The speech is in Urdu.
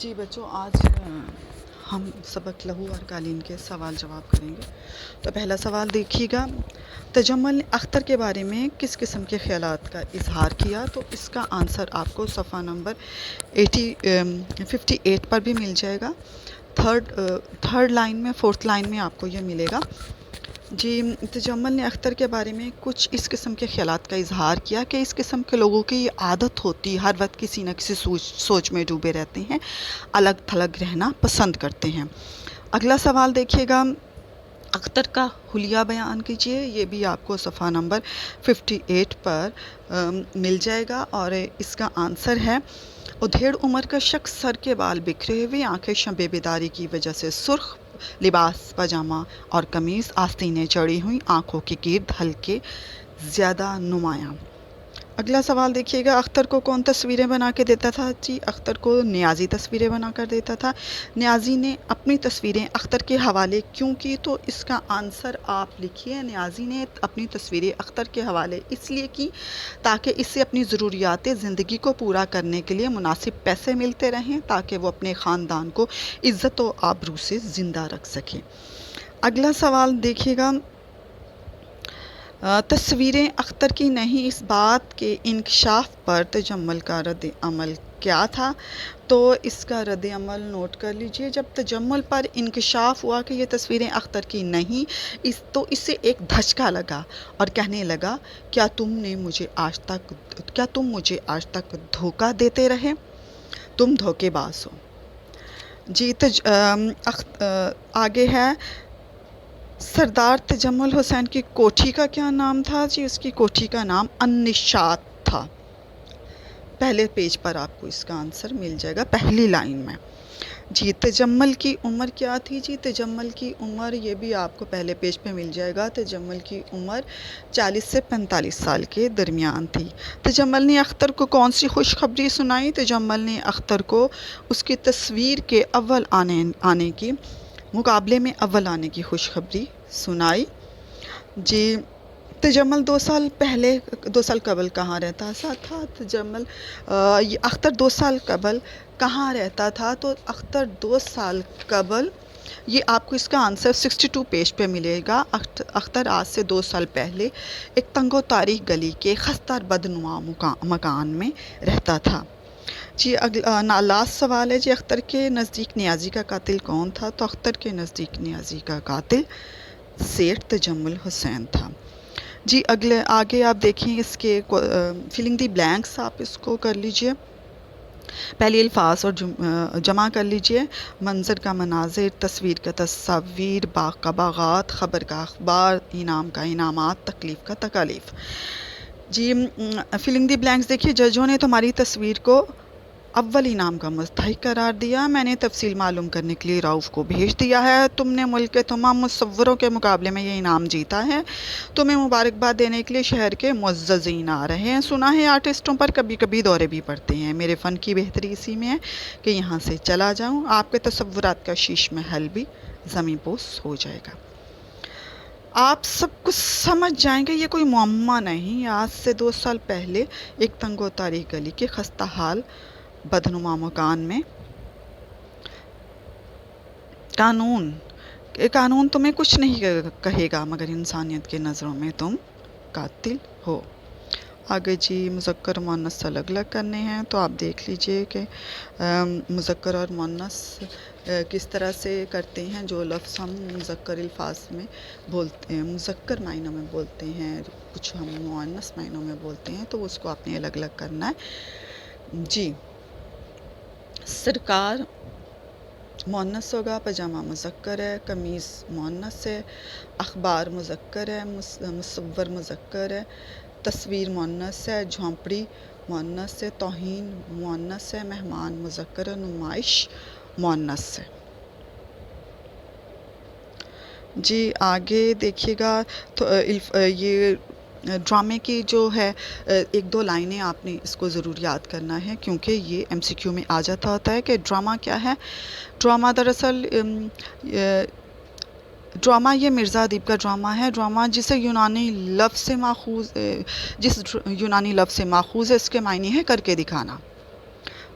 جی بچوں، آج ہم سبق لہو اور قالین کے سوال جواب کریں گے۔ تو پہلا سوال دیکھیے گا، تجمل نے اختر کے بارے میں کس قسم کے خیالات کا اظہار کیا؟ تو اس کا آنسر آپ کو صفحہ نمبر 58 پر بھی مل جائے گا۔ تھرڈ لائن میں، فورتھ لائن میں آپ کو یہ ملے گا۔ جی، تجمل نے اختر کے بارے میں کچھ اس قسم کے خیالات کا اظہار کیا کہ اس قسم کے لوگوں کی یہ عادت ہوتی، ہر وقت کسی نہ کسی سوچ میں ڈوبے رہتے ہیں، الگ تھلگ رہنا پسند کرتے ہیں۔ اگلا سوال دیکھیے گا، اختر کا حلیہ بیان کیجیے۔ یہ بھی آپ کو صفحہ نمبر 58 پر مل جائے گا، اور اس کا آنسر ہے، ادھیڑ عمر کا شخص سر کے بال بکھرے ہوئے، آنکھیں شب بیداری کی وجہ سے سرخ، لباس پاجامہ اور قمیض آستینیں چڑھی ہوئی، آنکھوں کے گرد ہلکے زیادہ نمایاں۔ اگلا سوال دیکھیے گا، اختر کو کون تصویریں بنا کے دیتا تھا؟ جی، اختر کو نیازی تصویریں بنا کر دیتا تھا۔ نیازی نے اپنی تصویریں اختر کے حوالے کیوں کی؟ تو اس کا آنسر آپ لکھیے، نیازی نے اپنی تصویریں اختر کے حوالے اس لیے کی تاکہ اس سے اپنی ضروریات زندگی کو پورا کرنے کے لیے مناسب پیسے ملتے رہیں، تاکہ وہ اپنے خاندان کو عزت و آبرو سے زندہ رکھ سکیں۔ اگلا سوال دیکھیے گا، تصویریں اختر کی نہیں، اس بات کے انکشاف پر تجمل کا رد عمل کیا تھا؟ تو اس کا رد عمل نوٹ کر لیجئے۔ جب تجمل پر انکشاف ہوا کہ یہ تصویریں اختر کی نہیں، تو اس سے ایک دھچکا لگا اور کہنے لگا، کیا تم مجھے آج تک دھوکہ دیتے رہے؟ تم دھوکے باز ہو۔ جی، آگے ہے، سردار تجمل حسین کی کوٹھی کا کیا نام تھا؟ جی، اس کی کوٹھی کا نام النشاط تھا۔ پہلے پیج پر آپ کو اس کا آنسر مل جائے گا، پہلی لائن میں۔ جی، تجمل کی عمر کیا تھی؟ جی، تجمل کی عمر، یہ بھی آپ کو پہلے پیج پہ مل جائے گا، تجمل کی عمر 40 سے 45 سال کے درمیان تھی۔ تجمل نے اختر کو کون سی خوشخبری سنائی؟ تجمل نے اختر کو اس کی تصویر کے اول آنے کی مقابلے میں اول آنے کی خوشخبری سنائی۔ جی، تجمل 2 سال قبل کہاں رہتا تھا؟ تجمل اختر 2 سال قبل کہاں رہتا تھا؟ تو اختر 2 سال قبل، یہ آپ کو اس کا آنسر 62 پیج پہ ملے گا۔ اختر آج سے 2 سال پہلے ایک تنگ و تاریک گلی کے خستہ اور بدنما مکان میں رہتا تھا۔ جی، لاسٹ سوال ہے، جی، اختر کے نزدیک نیازی کا قاتل کون تھا؟ تو اختر کے نزدیک نیازی کا قاتل سیٹھ تجمل حسین تھا۔ جی، آگے آپ دیکھیں، اس کے فلنگ دی بلینکس آپ اس کو کر لیجئے، پہلی الفاظ اور جمع کر لیجئے۔ منظر کا مناظر، تصویر کا تصاویر، باغ کا باغات، خبر کا اخبار، انعام کا انعامات، تکلیف کا تکالیف۔ جی، فلنگ دی بلینکس دیکھیے، ججوں نے تمہاری تصویر کو اول انعام کا مستحق قرار دیا، میں نے تفصیل معلوم کرنے کے لیے رؤف کو بھیج دیا ہے، تم نے ملک کے تمام مصوروں کے مقابلے میں یہ انعام جیتا ہے، تمہیں مبارکباد دینے کے لیے شہر کے معززین آ رہے ہیں، سنا ہے آرٹسٹوں پر کبھی کبھی دورے بھی پڑتے ہیں، میرے فن کی بہتری اسی میں ہے کہ یہاں سے چلا جاؤں، آپ کے تصورات کا شیش محل بھی زمیں بوس ہو جائے گا۔ آپ سب کچھ سمجھ جائیں گے، یہ کوئی معمہ نہیں۔ آج سے 2 سال پہلے ایک تنگ و تاریک گلی کے خستہ حال بدنما مکان میں قانون تمہیں کچھ نہیں کہے گا، مگر انسانیت کے نظروں میں تم قاتل ہو۔ آگے جی، مذکر مؤنث الگ الگ کرنے ہیں، تو آپ دیکھ لیجئے کہ مذکر اور مؤنث کس طرح سے کرتے ہیں۔ جو لفظ ہم مذکر الفاظ میں بولتے ہیں، مذکر معنوں میں بولتے ہیں، کچھ ہم مؤنث معنوں میں بولتے ہیں، تو اس کو آپ نے الگ الگ کرنا ہے۔ جی، سرکار مؤنث ہوگا، پاجامہ مذکر ہے، قمیض مؤنث ہے، اخبار مذکر ہے، مصور مذکر ہے، تصویر مؤنث ہے، جھونپڑی مؤنث ہے، توہین مؤنث ہے، مہمان مذکر ہے، نمائش مؤنث ہے۔ جی، آگے دیکھیے گا، تو یہ ڈرامے کی جو ہے 1-2 لائنیں آپ نے اس کو ضرور یاد کرنا ہے، کیونکہ یہ MCQ میں آ جاتا ہوتا ہے کہ ڈرامہ کیا ہے۔ ڈرامہ دراصل ڈرامہ یہ مرزا ادیب کا ڈرامہ ہے۔ ڈرامہ جس یونانی لفظ سے ماخوذ ہے، اس کے معنی ہے کر کے دکھانا۔